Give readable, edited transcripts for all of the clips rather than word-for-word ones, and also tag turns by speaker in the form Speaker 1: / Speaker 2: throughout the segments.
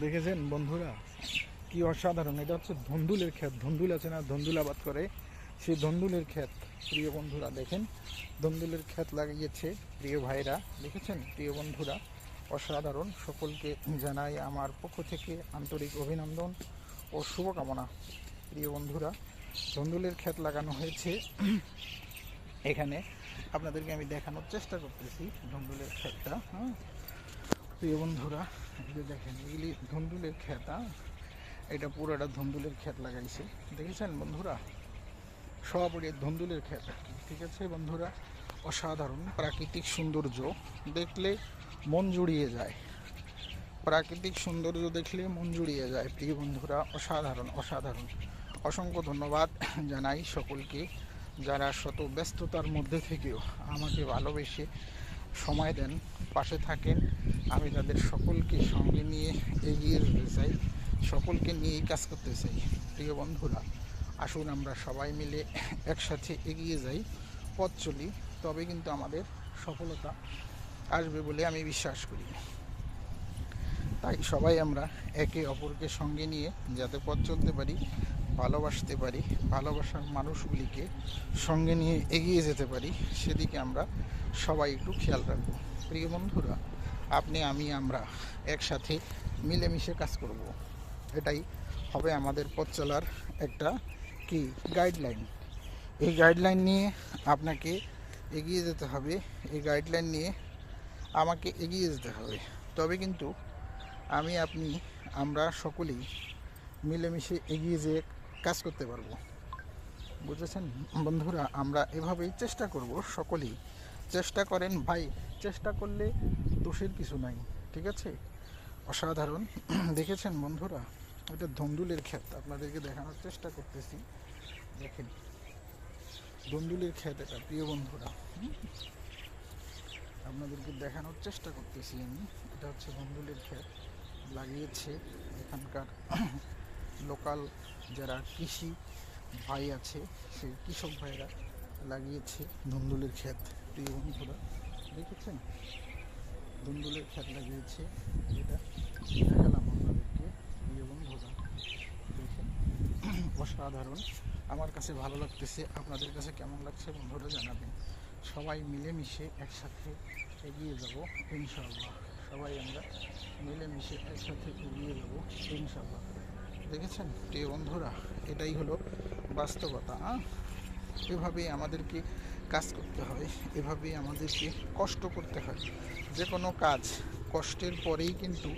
Speaker 1: দেখেছেন বন্ধুরা, কি অসাধারণ! এটা হচ্ছে ধন্দুলের ক্ষেত। ধন্দুল আছে না, ধন্দুল আবাদ করে, সেই ধন্দুলের ক্ষেত। প্রিয় বন্ধুরা দেখেন, ধন্দুলের ক্ষেত লাগিয়েছে প্রিয় ভাইরা। দেখেছেন প্রিয় বন্ধুরা, অসাধারণ। সকলকে জানাই আমার পক্ষ থেকে আন্তরিক অভিনন্দন ও শুভকামনা। প্রিয় বন্ধুরা, ধন্দুলের ক্ষেত লাগানো হয়েছে এখানে। আপনাদেরকে আমি দেখানোর চেষ্টা করতেছি ধন্দুলের ক্ষেতটা। হ্যাঁ প্রিয় বন্ধুরা, এই যে দেখেন, এগুলি ধন্দুলের ক্ষেত। এটা পুরোটা ধন্দুলের ক্ষেত লাগাইছে। দেখেছেন বন্ধুরা, সবাই ধন্দুলের ক্ষেত আর কি। ঠিক আছে বন্ধুরা, অসাধারণ প্রাকৃতিক সৌন্দর্য দেখলে মন জুড়িয়ে যায়। প্রাকৃতিক সৌন্দর্য দেখলে মন জুড়িয়ে যায় প্রিয় বন্ধুরা। অসাধারণ অসাধারণ। অসংখ্য ধন্যবাদ জানাই সকলকে, যারা শত ব্যস্ততার মধ্যে থেকেও আমাকে ভালোবেসে সময় দেন, পাশে থাকেন। আমি তাদের সকলকে সঙ্গে নিয়ে এগিয়ে যেতে চাই, সকলকে নিয়েই কাজ করতে চাই। প্রিয় বন্ধুরা, আসুন আমরা সবাই মিলে একসাথে এগিয়ে যাই, পথ চলি, তবে কিন্তু আমাদের সফলতা আসবে বলে আমি বিশ্বাস করি। তাই সবাই আমরা একে অপরকে সঙ্গে নিয়ে যাতে পথ চলতে পারি, ভালোবাসতে পারি, ভালোবাসার মানুষগুলিকে সঙ্গে নিয়ে এগিয়ে যেতে পারি, সেদিকে আমরা সবাই একটু খেয়াল রাখবো। প্রিয় বন্ধুরা, আপনি আমি আমরা একসাথে মিলেমিশে কাজ করব। এটাই হবে আমাদের পথ চলার একটা কি গাইডলাইন। এই গাইডলাইন নিয়ে আপনাকে এগিয়ে যেতে হবে, এই গাইডলাইন নিয়ে আমাকে এগিয়ে যেতে হবে। তবে কিন্তু আমি আপনি আমরা সকলেই মিলেমিশে এগিয়ে যেয়ে কাজ করতে পারবো। বুঝেছেন বন্ধুরা, আমরা এভাবেই চেষ্টা করব। সকলেই চেষ্টা করেন ভাই, চেষ্টা করলে দোষের কিছু নাই। ঠিক আছে, অসাধারণ। দেখেছেন বন্ধুরা, এটা ধন্দুলের ক্ষেত, আপনাদেরকে দেখানোর চেষ্টা করতেছি। দেখেন ধন্দুলের ক্ষেত এটা প্রিয় বন্ধুরা, আপনাদেরকে দেখানোর চেষ্টা করতেছি আমি। এটা হচ্ছে ধন্দুলের ক্ষেত লাগিয়েছে এখানকার লোকাল যারা কৃষি ভাই আছে, সেই কৃষক ভাইরা লাগিয়েছে ধন্দুলের ক্ষেত। প্রিয় বন্ধুরা দেখেছেন, ধন্দুলের ক্ষেত লাগিয়েছে, এটা দেখালাম আপনাদেরকে। প্রিয় বন্ধুরা দেখেন, অসাধারণ। আমার কাছে ভালো লাগতেছে, আপনাদের কাছে কেমন লাগছে বন্ধুরা জানাবেন। সবাই মিলেমিশে একসাথে এগিয়ে যাব ইনশাআল্লাহ। সবাই আমরা মিলেমিশে একসাথে এগিয়ে যাব ইনশাআল্লাহ। দেখেছেন প্রিয় বন্ধুরা, এটাই হলো বাস্তবতা। এভাবেই আমাদেরকে কাজ করতে হয়, এভাবেই আমাদেরকে কষ্ট করতে হয়। যে কোনো কাজ কষ্টের পরেই কিন্তু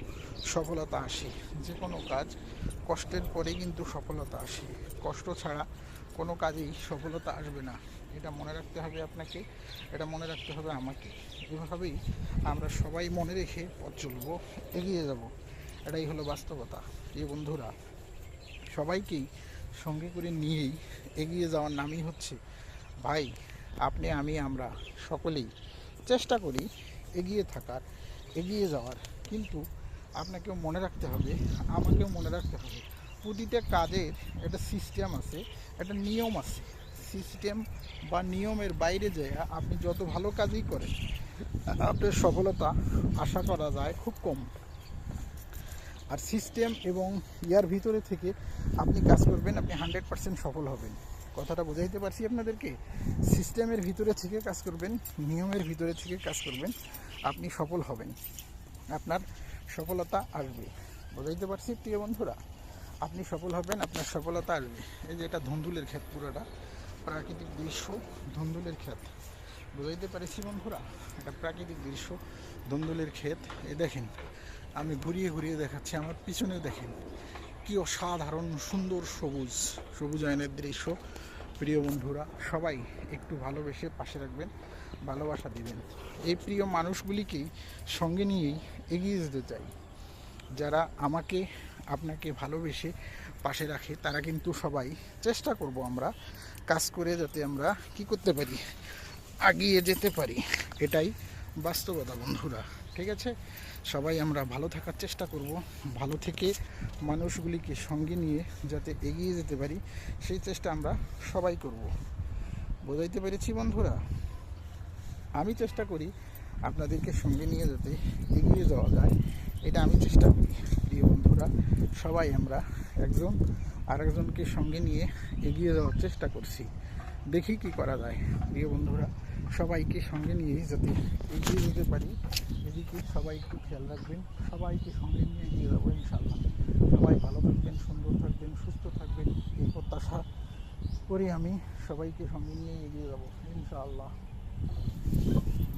Speaker 1: সফলতা আসে। যে কোনো কাজ কষ্টের পরেই কিন্তু সফলতা আসে। কষ্ট ছাড়া কোনো কাজেই সফলতা আসবে না। এটা মনে রাখতে হবে আপনাকে, এটা মনে রাখতে হবে আমাকে। এভাবেই আমরা সবাই মনে রেখে পথ চলব, এগিয়ে যাব। এটাই হলো বাস্তবতা। এই বন্ধুরা, সবাইকেই সঙ্গে করে নিয়েই এগিয়ে যাওয়ার নামই হচ্ছে ভাই, আপনি আমি আমরা সকলেই চেষ্টা করি এগিয়ে থাকার, এগিয়ে যাওয়ার। কিন্তু আপনাকেও মনে রাখতে হবে, আমাকেও মনে রাখতে হবে, প্রতিটা কাজের একটা সিস্টেম আছে, একটা নিয়ম আছে। সিস্টেম বা নিয়মের বাইরে যায় আপনি যত ভালো কাজই করেন, আপনার সফলতা আশা করা যায় খুব কম। আর সিস্টেম এবং ইয়ার ভিতরে থেকে আপনি কাজ করবেন, আপনি 100% সফল হবেন। কথাটা বোঝাইতে পারছি আপনাদেরকে? সিস্টেমের ভিতরে থেকে কাজ করবেন, নিয়মের ভিতরে থেকে কাজ করবেন, আপনি সফল হবেন, আপনার সফলতা আসবে। বোঝাইতে পারছি প্রিয় বন্ধুরা? আপনি সফল হবেন, আপনার সফলতা আসবে। এই যে এটা ধন্দুলের ক্ষেত, পুরোটা প্রাকৃতিক দৃশ্য, ধন্দুলের ক্ষেত। বুঝাইতে পারছি বন্ধুরা? এটা প্রাকৃতিক দৃশ্য, ধন্দুলের ক্ষেত। এ দেখেন, আমি ঘুরিয়ে ঘুরিয়ে দেখাচ্ছি, আমার পিছনে দেখেন কি অসাধারণ সুন্দর সবুজ সবুজায়নের দৃশ্য। প্রিয় বন্ধুরা, সবাই একটু ভালোবেসে পাশে রাখবেন, ভালোবাসা দিবেন। এই প্রিয় মানুষগুলিকেই সঙ্গে নিয়েই এগিয়ে যেতে চাই। যারা আমাকে আপনাকে ভালোবেসে পাশে রাখে, তারা কিন্তু সবাই চেষ্টা করব আমরা কাজ করে যাতে আমরা কি করতে পারি, এগিয়ে যেতে পারি। এটাই বাস্তবতা বন্ধুরা। ঠিক আছে, সবাই আমরা ভালো থাকার চেষ্টা করব, ভালো থেকে মানুষগুলিকে সঙ্গে নিয়ে যাতে এগিয়ে যেতে পারি, সেই চেষ্টা আমরা সবাই করব। বোঝাইতে পেরেছি বন্ধুরা? আমি চেষ্টা করি আপনাদেরকে সঙ্গে নিয়ে যাতে এগিয়ে যাওয়া যায়, এটা আমি চেষ্টা করি প্রিয় বন্ধু। সবাই আমরা একজন আরেকজনকে সঙ্গে নিয়ে এগিয়ে যাওয়ার চেষ্টা করছি। দেখি কি করা যায় প্রিয় বন্ধুরা, সবাইকে সঙ্গে নিয়ে যাতে এগিয়ে যেতে পারি এদিকে সবাই একটু খেয়াল রাখবেন। সবাইকে সঙ্গে নিয়ে এগিয়ে যাবো ইনশাআল্লাহ। সবাই ভালো থাকবেন, সুন্দর থাকবেন, সুস্থ থাকবেন, এই প্রত্যাশা করি আমি। সবাইকে সঙ্গে নিয়ে এগিয়ে যাবো ইনশাআল্লাহ।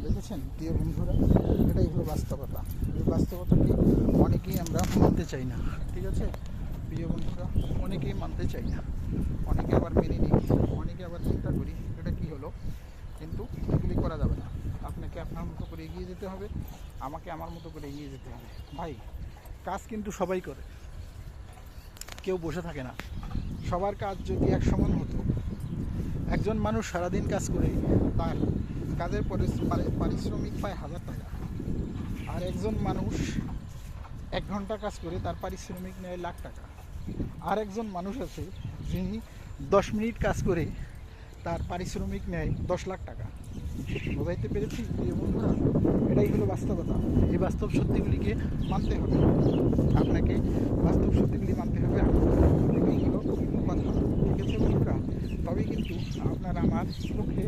Speaker 1: দেখেছেন প্রিয় বন্ধুরা, এটাই হলো বাস্তবতা। এই বাস্তবতাকে অনেকেই আমরা মানতে চাই না, ঠিক আছে প্রিয় বন্ধুরা, অনেকেই মানতে চাই না, অনেকে আবার মেনে নিই, অনেকে আবার চিন্তা করি এটা কি হলো। কিন্তু এগুলি করা যাবে না। আপনাকে আপনার মতো করে এগিয়ে যেতে হবে, আমাকে আমার মতো করে এগিয়ে যেতে হবে। ভাই, কাজ কিন্তু সবাই করে, কেউ বসে থাকে না। সবার কাজ যদি এক সমান হতো, একজন মানুষ সারাদিন কাজ করে তার কাজের পারিশ্রমিক পায় 1000 টাকা, আর একজন মানুষ 1 ঘন্টা কাজ করে তার পারিশ্রমিক নেয় লাখ টাকা। আর একজন মানুষ আছে যিনি 10 মিনিট কাজ করে তার পারিশ্রমিক নেয় 10 লাখ টাকা। বোঝাইতে পেরেছি প্রিয় বন্ধুরা? এটাই হলো বাস্তবতা। এই বাস্তব সত্যিগুলিকে মানতে হবে, আপনাকে বাস্তব সত্যিগুলি মানতে হবে। এটাই হলো কথা, ঠিক আছে বন্ধুরা? তবেই কিন্তু আপনার আমার পক্ষে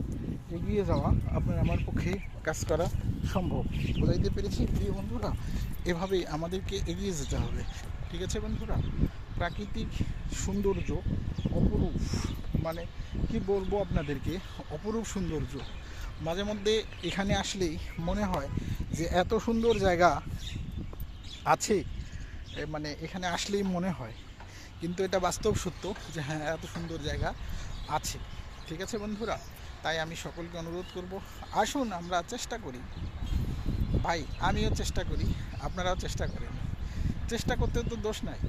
Speaker 1: এগিয়ে যাওয়া, আপনার আমার পক্ষে কাজ করা সম্ভব। বোঝাইতে পেরেছি প্রিয় বন্ধুরা? এভাবেই আমাদেরকে এগিয়ে যেতে হবে, ঠিক আছে বন্ধুরা? প্রাকৃতিক সৌন্দর্য অপরূপ, মানে কি বলবো আপনাদেরকে, অপরূপ সৌন্দর্য। মাঝে মধ্যে এখানে আসলেই মনে হয় যে এত সুন্দর জায়গা আছে, মানে এখানে আসলেই মনে হয়, কিন্তু এটা বাস্তব সত্য যে হ্যাঁ এত সুন্দর জায়গা আছে, ঠিক আছে বন্ধুরা? তাই আমি সকলকে অনুরোধ করব, আসুন আমরা চেষ্টা করি। ভাই, আমিও চেষ্টা করি, আপনারাও চেষ্টা করেন। চেষ্টা করতে তো দোষ নাই।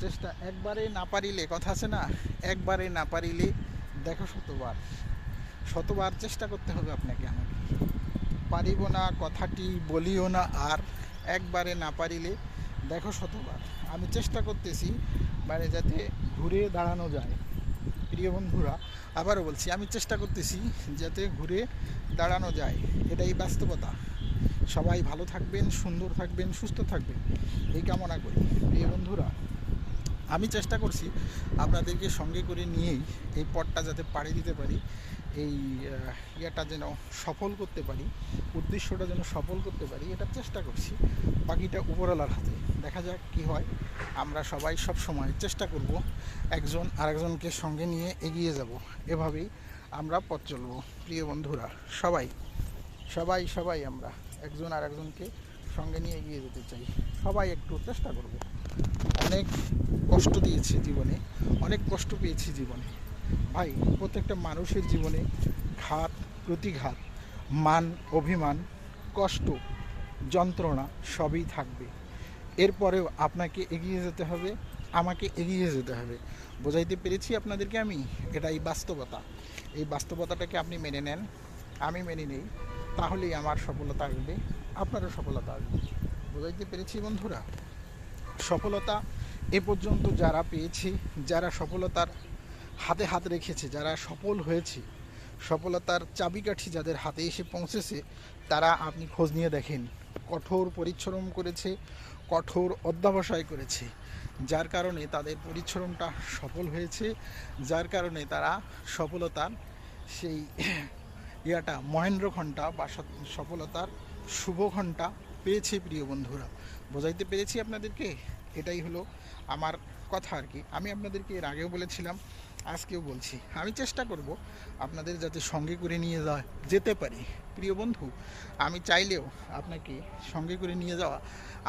Speaker 1: চেষ্টা একবারে না পারিলে, কথা আছে না, একবারে না পারিলে দেখো শতবার। শতবার চেষ্টা করতে হবে আপনাকে আমাকে। পারিব না কথাটি বলিও না আর, একবারে না পারিলে দেখো শতবার। আমি চেষ্টা করতেছি মানে যাতে ঘুরে দাঁড়ানো যায় প্রিয় বন্ধুরা। আবারও বলছি, আমি চেষ্টা করতেছি যাতে ঘুরে দাঁড়ানো যায়, এটাই বাস্তবতা। সবাই ভালো থাকবেন, সুন্দর থাকবেন, সুস্থ থাকবেন, এই কামনা করি প্রিয় বন্ধুরা। আমি চেষ্টা করছি আপনাদেরকে সঙ্গে করে নিয়েই এই পথটা যাতে পাড়ি দিতে পারি, এই ইয়েটা যেন সফল করতে পারি, উদ্দেশ্যটা যেন সফল করতে পারি, এটা চেষ্টা করছি। বাকিটা উপরওয়ালার হাতে, দেখা যাক কি হয়। আমরা সবাই সব সময় চেষ্টা করব একজন আরেকজনকে সঙ্গে নিয়ে এগিয়ে যাব, এভাবেই আমরা পথ চলব প্রিয় বন্ধুরা। সবাই সবাই সবাই আমরা একজন আরেকজনকে সঙ্গে নিয়ে এগিয়ে যেতে চাই। সবাই একটু চেষ্টা করব। অনেক কষ্ট দিয়েছি জীবনে, অনেক কষ্ট পেয়েছি জীবনে। ভাই, প্রত্যেকটা মানুষের জীবনে ঘাত প্রতিঘাত, মান অভিমান, কষ্ট, যন্ত্রণা সবই থাকবে। এরপরেও আপনাকে এগিয়ে যেতে হবে, আমাকে এগিয়ে যেতে হবে। বোঝাইতে পেরেছি আপনাদেরকে আমি? এটাই বাস্তবতা। এই বাস্তবতাটাকে আপনি মেনে নেন, আমি মেনে নেই, তাহলেই আমার সফলতা আসবে, আপনারও সফলতা আসবে। বোঝাইতে পেরেছি বন্ধুরা? সফলতা এ পর্যন্ত যারা পেয়েছি, যারা সফলতার হাতে হাত রেখেছে, যারা সফল হয়েছে, সফলতার চাবিকাঠি যাদের হাতে এসে পৌঁছেছে, তারা আপনি খোঁজ নিয়ে দেখেন, কঠোর পরিশ্রম করেছে, কঠোর অধ্যবসায় করেছে, যার কারণে তাদের পরিশ্রমটা সফল হয়েছে, যার কারণে তারা সফলতার সেই ইয়াটা মহেন্দ্র ঘণ্টা বা সফলতার শুভ ঘণ্টা পেয়েছে প্রিয় বন্ধুরা। বোঝাইতে পেরেছি আপনাদেরকে? এটাই হলো আমার কথা আর কি। আমি আপনাদেরকে এর আগেও বলেছিলাম, আজকেও বলছি, আমি চেষ্টা করব আপনাদের যাতে সঙ্গে করে নিয়ে যেতে পারি প্রিয় বন্ধু। আমি চাইলেও আপনাকে সঙ্গে করে নিয়ে যাওয়া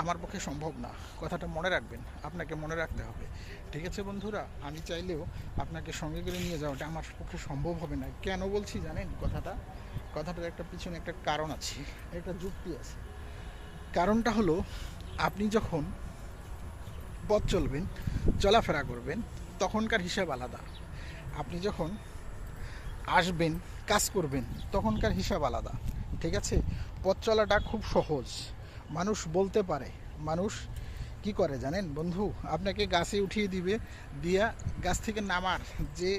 Speaker 1: আমার পক্ষে সম্ভব না, কথাটা মনে রাখবেন, আপনাকে মনে রাখতে হবে, ঠিক আছে বন্ধুরা? আমি চাইলেও আপনাকে সঙ্গে করে নিয়ে যাওয়াটা আমার পক্ষে সম্ভব হবে না। কেন বলছি জানেন কথাটার একটা পিছনে একটা কারণ আছে, একটা যুক্তি আছে। কারণটা হলো, আপনি যখন পথ চলবেন, চলাফেরা করবেন, তখনকার হিসাব আলাদা। আপনি যখন আসবেন, কাজ করবেন, তখনকার হিসাব আলাদা, ঠিক আছে? পথ চলাটা খুব সহজ, মানুষ বলতে পারে। মানুষ কি করে জানেন বন্ধু? আপনাকে গাছে উঠিয়ে দিবে, দিয়া গাছ থেকে নামার যে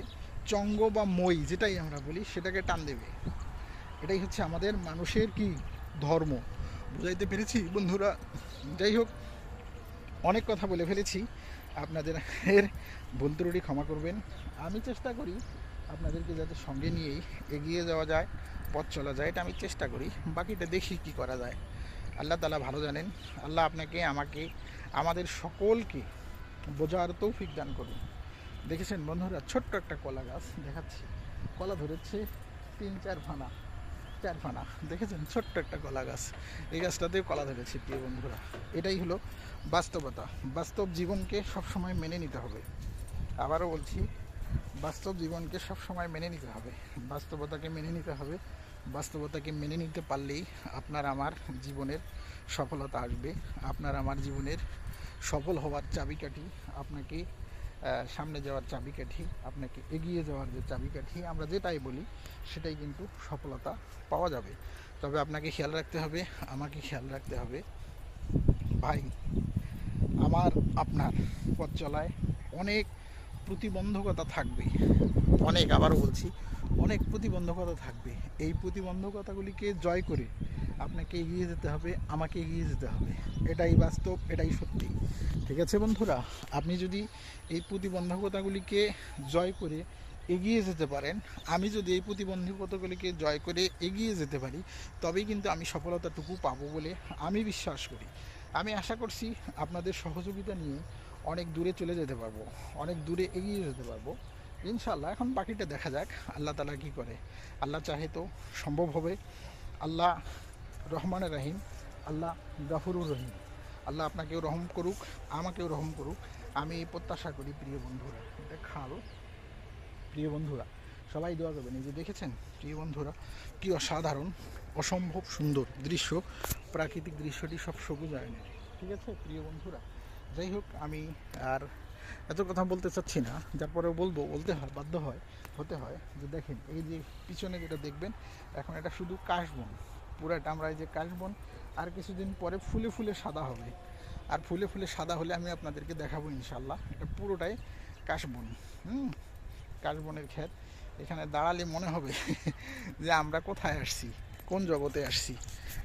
Speaker 1: চঙ্গ বা মই যেটাই আমরা বলি, সেটাকে টান দেবে। এটাই হচ্ছে আমাদের মানুষের কি ধর্ম। বুঝাইতে পেরেছি বন্ধুরা? যাই হোক, অনেক কথা বলে ফেলেছি, আপনাদের এর ভুল ত্রুটি ক্ষমা করবেন। আমি চেষ্টা করি আপনাদেরকে যাতে সঙ্গে নিয়েই এগিয়ে যাওয়া যায়, পথ চলা যায়, এটা আমি চেষ্টা করি। বাকিটা দেখি কি করা যায়। আল্লাহ তাআলা ভালো জানেন। আল্লাহ আপনাকে, আমাকে, আমাদের সকলকে বোঝার তৌফিক দান করুন। দেখেছেন বন্ধুরা, ছোট্ট একটা কলা গাছ দেখাচ্ছি, কলা ধরেছে 3-4 ফানা, 4 ফানা, দেখেছেন ছোট্ট একটা কলা গাছ, এই গাছটাতেও কলা ধরেছে। প্রিয় বন্ধুরা, এটাই হলো বাস্তবতা। বাস্তব জীবনকে সবসময় মেনে নিতে হবে। আবারও বলছি, বাস্তব জীবনকে সবসময় মেনে নিতে হবে, বাস্তবতাকে মেনে নিতে হবে। বাস্তবতাকে মেনে নিতে পারলেই আপনার আমার জীবনের সফলতা আসবে। আপনার আমার জীবনের সফল হওয়ার চাবিকাঠি, আপনাকে সামনে যাওয়ার চাবিকাঠি, আপনাকে এগিয়ে যাওয়ার যে চাবিকাঠি, আমরা যেটাই বলি সেটাই কিন্তু সফলতা পাওয়া যাবে। তবে আপনাকে খেয়াল রাখতে হবে, আমাকে খেয়াল রাখতে হবে ভাই, আমার আপনার পথ চলায় অনেক প্রতিবন্ধকতা থাকবে, অনেক, আবারও বলছি, অনেক প্রতিবন্ধকতা থাকবে। এই প্রতিবন্ধকতাগুলিকে জয় করে আপনাকে এগিয়ে যেতে হবে, আমাকে এগিয়ে যেতে হবে। এটাই বাস্তব, এটাই সত্যি। ঠিক আছে বন্ধুরা, আপনি যদি এই প্রতিবন্ধকতাগুলিকে জয় করে এগিয়ে যেতে পারেন, আমি যদি এই প্রতিবন্ধকতাগুলিকে জয় করে এগিয়ে যেতে পারি, তবেই কিন্তু আমি সফলতাটুকু পাবো বলে আমি বিশ্বাস করি। আমি আশা করছি আপনাদের সহযোগিতা নিয়ে অনেক দূরে চলে যেতে পারবো, অনেক দূরে এগিয়ে যেতে পারবো ইনশাল্লাহ। এখন বাকিটা দেখা যাক আল্লাহ তাআলা কী করে। আল্লাহ চাহে তো সম্ভব হবে। আল্লাহ রহমানের রহিম, আল্লাহ গাফুরুর রহিম। আল্লাহ আপনাকেও রহম করুক, আমাকেও রহম করুক, আমি প্রত্যাশা করি। প্রিয় বন্ধুরা, এটা খাল, প্রিয় বন্ধুরা সবাই দোয়া করবেন। এই যে দেখেছেন প্রিয় বন্ধুরা, কী অসাধারণ, অসম্ভব সুন্দর দৃশ্য, প্রাকৃতিক দৃশ্যটি সব সবুজ আয়নের। ঠিক আছে প্রিয় বন্ধুরা, যাই হোক, আমি আর এত কথা বলতে চাচ্ছি না, যার পরেও বলতে হয়, বাধ্য হয়, হতে হয়। যে দেখেন এই যে পিছনে যেটা দেখবেন, এখন এটা শুধু কাশবন, পুরাটা আমরা এই যে কাশবন, আর কিছুদিন পরে ফুলে ফুলে সাদা হবে। আর ফুলে ফুলে সাদা হলে আমি আপনাদেরকে দেখাবো ইনশাল্লাহ। এটা পুরোটাই কাশবন, কাশবনের ক্ষেত। এখানে দাঁড়ালে মনে হবে যে আমরা কোথায় আসছি, কোন জগতে আসছি।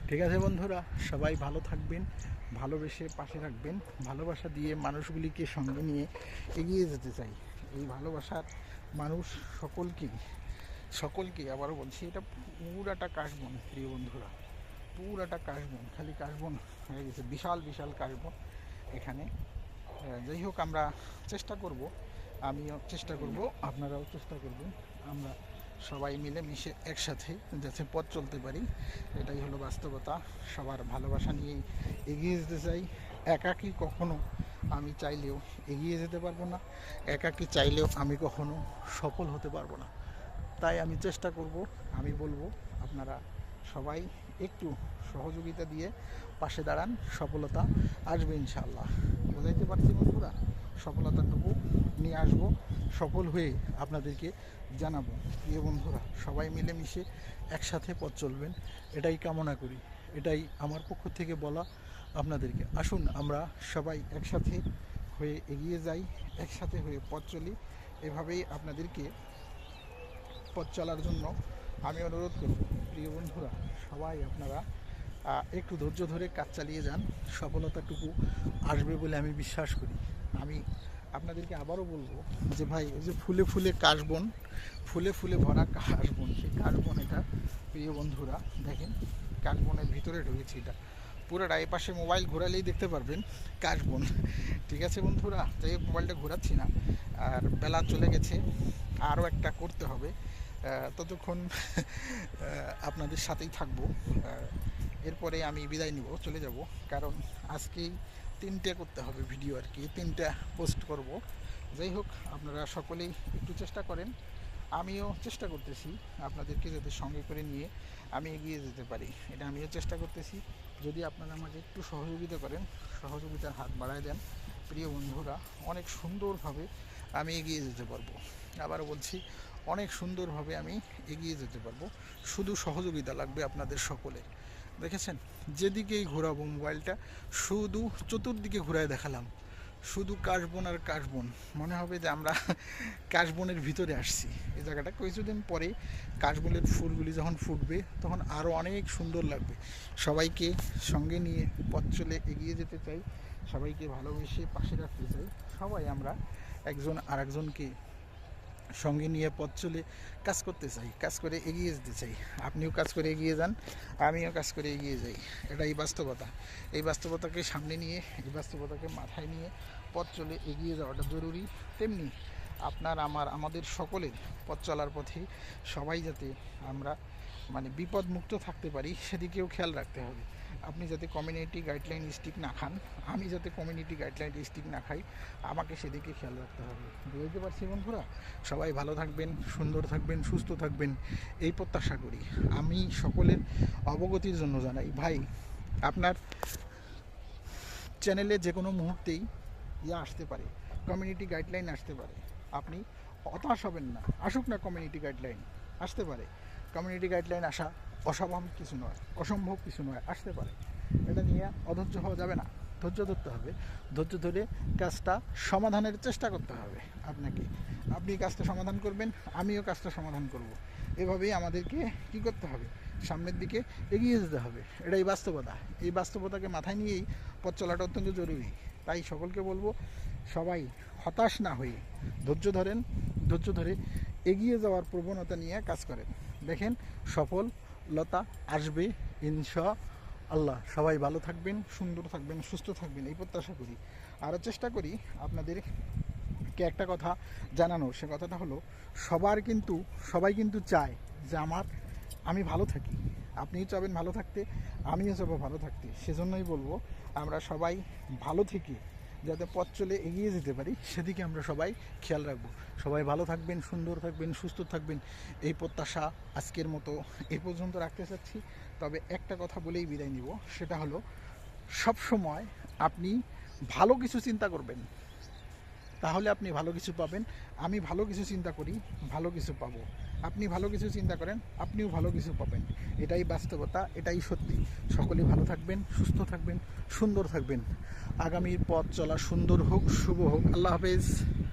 Speaker 1: ঠিক আছে বন্ধুরা, সবাই ভালো থাকবেন, ভালোবেসে পাশে রাখবেন। ভালোবাসা দিয়ে মানুষগুলিকে সঙ্গে নিয়ে এগিয়ে যেতে চাই। এই ভালোবাসার মানুষ সকলকেই আবারও বলছি, এটা পুরাটা কাশবন প্রিয় বন্ধুরা, পুরাটা কাশবন, খালি কাশবন হয়ে গেছে, বিশাল বিশাল কাশবন এখানে। যাই হোক, আমরা চেষ্টা করব, আমিও চেষ্টা করব, আপনারাও চেষ্টা করবেন, আমরা সবাই মিলে মিশে একসাথে যাতে পথ চলতে পারি। এটাই হলো বাস্তবতা। সবার ভালোবাসা নিয়েই এগিয়ে যেতে চাই। একাকী কখনো আমি চাইলেও এগিয়ে যেতে পারবো না, একাকী চাইলেও আমি কখনো সফল হতে পারবো না। তাই আমি চেষ্টা করব, আমি বলবো আপনারা সবাই একটু সহযোগিতা দিয়ে পাশে দাঁড়ান, সফলতা আসবে ইনশাআল্লাহ। বোঝাইতে পারছি বন্ধুরা, সফলতাটুকু নিয়ে আসবো, সফল হয়ে আপনাদেরকে জানাবো। প্রিয় বন্ধুরা, সবাই মিলেমিশে একসাথে পথ চলবেন, এটাই কামনা করি, এটাই আমার পক্ষ থেকে বলা আপনাদেরকে। আসুন আমরা সবাই একসাথে হয়ে এগিয়ে যাই, একসাথে হয়ে পথ চলি। এভাবেই আপনাদেরকে পথ চলার জন্য আমি অনুরোধ করব। প্রিয় বন্ধুরা, সবাই আপনারা একটু ধৈর্য ধরে কাজ চালিয়ে যান, সফলতাটুকু আসবে বলে আমি বিশ্বাস করি। আমি আপনাদেরকে আবারও বলবো যে ভাই, ওই যে ফুলে ফুলে কাশবন, ফুলে ফুলে ভরা কাশবন, সেই কাশবন এটা প্রিয় বন্ধুরা। দেখেন কাশবনের ভিতরে ঢুকেছি, এটা পুরোটা এই পাশে মোবাইল ঘোরালেই দেখতে পারবেন কাশবন। ঠিক আছে বন্ধুরা, যাই হোক, মোবাইলটা ঘোরাচ্ছি না, আর বেলা চলে গেছে, আরও একটা করতে হবে। ততক্ষণ আপনাদের সাথেই থাকবো। এরপরে আমি বিদায় নিব, চলে যাব, কারণ আজকেই 3টে করতে হবে ভিডিও, আর কি 3টা পোস্ট করব। যাই হোক, আপনারা সকলেই একটু চেষ্টা করেন, আমিও চেষ্টা করতেছি আপনাদেরকে যাতে সঙ্গে করে নিয়ে আমি এগিয়ে যেতে পারি, এটা আমিও চেষ্টা করতেছি। যদি আপনারা আমাকে একটু সহযোগিতা করেন, সহযোগিতার হাত বাড়ায় দেন, প্রিয় বন্ধুরা, অনেক সুন্দরভাবে আমি এগিয়ে যেতে পারবো। আবার বলছি, অনেক সুন্দরভাবে আমি এগিয়ে যেতে পারবো। শুধু সহযোগিতা লাগবে আপনাদের সকলের। দেখেছেন, যেদিকেই ঘোরাবো মোবাইলটা, শুধু চতুর্দিকে ঘুরায় দেখালাম, শুধু কাশবন আর কাশবন, মনে হবে যে আমরা কাশবনের ভিতরে আসছি। এই জায়গাটা কিছুদিন পরে কাশবনের ফুলগুলি যখন ফুটবে, তখন আরও অনেক সুন্দর লাগবে। সবাইকে সঙ্গে নিয়ে পথ চলে এগিয়ে যেতে চাই, সবাইকে ভালোবেসে পাশে রাখতে চাই। সবাই আমরা একজন আর একজনকে সঙ্গে নিয়ে পথ চলে কাজ করতে চাই, কাজ করে এগিয়ে যেতে চাই। আপনিও কাজ করে এগিয়ে যান, আমিও কাজ করে এগিয়ে যাই। এটাই বাস্তবতা। এই বাস্তবতাকে সামনে নিয়ে, এই বাস্তবতাকে মাথায় নিয়ে পথ চলে এগিয়ে যাওয়াটা জরুরি। তেমনি আপনার আমাদের সকলের পথ চলার পথে সবাই যাতে আমরা বিপদ মুক্ত থাকতে পারি সেদিকেও খেয়াল রাখতে হবে। আপনি যাতে কমিউনিটি গাইডলাইন স্টিক না খান, আমি যাতে কমিউনিটি গাইডলাইন স্টিক না খাই, আমাকে সেদিকে খেয়াল রাখতে হবে। বুঝতে পারছি বন্ধুরা? সবাই ভালো থাকবেন, সুন্দর থাকবেন, সুস্থ থাকবেন, এই প্রত্যাশা করি। আমি সকলের অবগতির জন্য জানাই, ভাই আপনার চ্যানেলে যে কোনো মুহূর্তেই আসতে পারে, কমিউনিটি গাইডলাইন আসতে পারে। আপনি হতাশ হবেন না, আসুক না কমিউনিটি গাইডলাইন, আসতে পারে। কমিউনিটি গাইডলাইন আসা অস্বাভাবিক কিছু নয়, অসম্ভব কিছু নয়, আসতে পারে। এটা নিয়ে অধৈর্য হওয়া যাবে না, ধৈর্য ধরতে হবে। ধৈর্য ধরে কাজটা সমাধানের চেষ্টা করতে হবে আপনাকে। আপনি কাজটা সমাধান করবেন, আমিও কাজটা সমাধান করব। এভাবেই আমাদেরকে কী করতে হবে, সামনের দিকে এগিয়ে যেতে হবে। এটাই বাস্তবতা। এই বাস্তবতাকে মাথায় নিয়েই পথ চলাটা অত্যন্ত জরুরি। তাই সকলকে বলবো, সবাই হতাশ না হয়ে ধৈর্য ধরেন, ধৈর্য ধরে এগিয়ে যাওয়ার প্রবণতা নিয়ে কাজ করেন। দেখেন সফলতা আসবে ইনশাআল্লাহ। সবাই ভালো থাকবেন, সুন্দর থাকবেন, সুস্থ থাকবেন, এই প্রত্যাশা করি। আরও চেষ্টা করি আপনাদেরকে একটা কথা জানানোর। সে কথাটা হলো, সবাই কিন্তু চায় যে আমি ভালো থাকি। আপনিও চাবেন ভালো থাকতে, আমিও চাবো ভালো থাকতে। সেজন্যই বলবো, আমরা সবাই ভালো থেকে যাতে পথ চলে এগিয়ে যেতে পারি সেদিকে আমরা সবাই খেয়াল রাখবো। সবাই ভালো থাকবেন, সুন্দর থাকবেন, সুস্থ থাকবেন, এই প্রত্যাশা আজকের মতো এই পর্যন্ত রাখতে চাচ্ছি। তবে একটা কথা বলেই বিদায় নিব, সেটা হলো, সবসময় আপনি ভালো কিছু চিন্তা করবেন, তাহলে আপনি ভালো কিছু পাবেন। আমি ভালো কিছু চিন্তা করি, ভালো কিছু পাবো। আপনি ভালো কিছু চিন্তা করেন, আপনিও ভালো কিছু পাবেন। এটাই বাস্তবতা, এটাই সত্যি। সকলে ভালো থাকবেন, সুস্থ থাকবেন, সুন্দর থাকবেন। আগামীর পথ চলা সুন্দর হোক, শুভ হোক। আল্লাহ হাফেজ।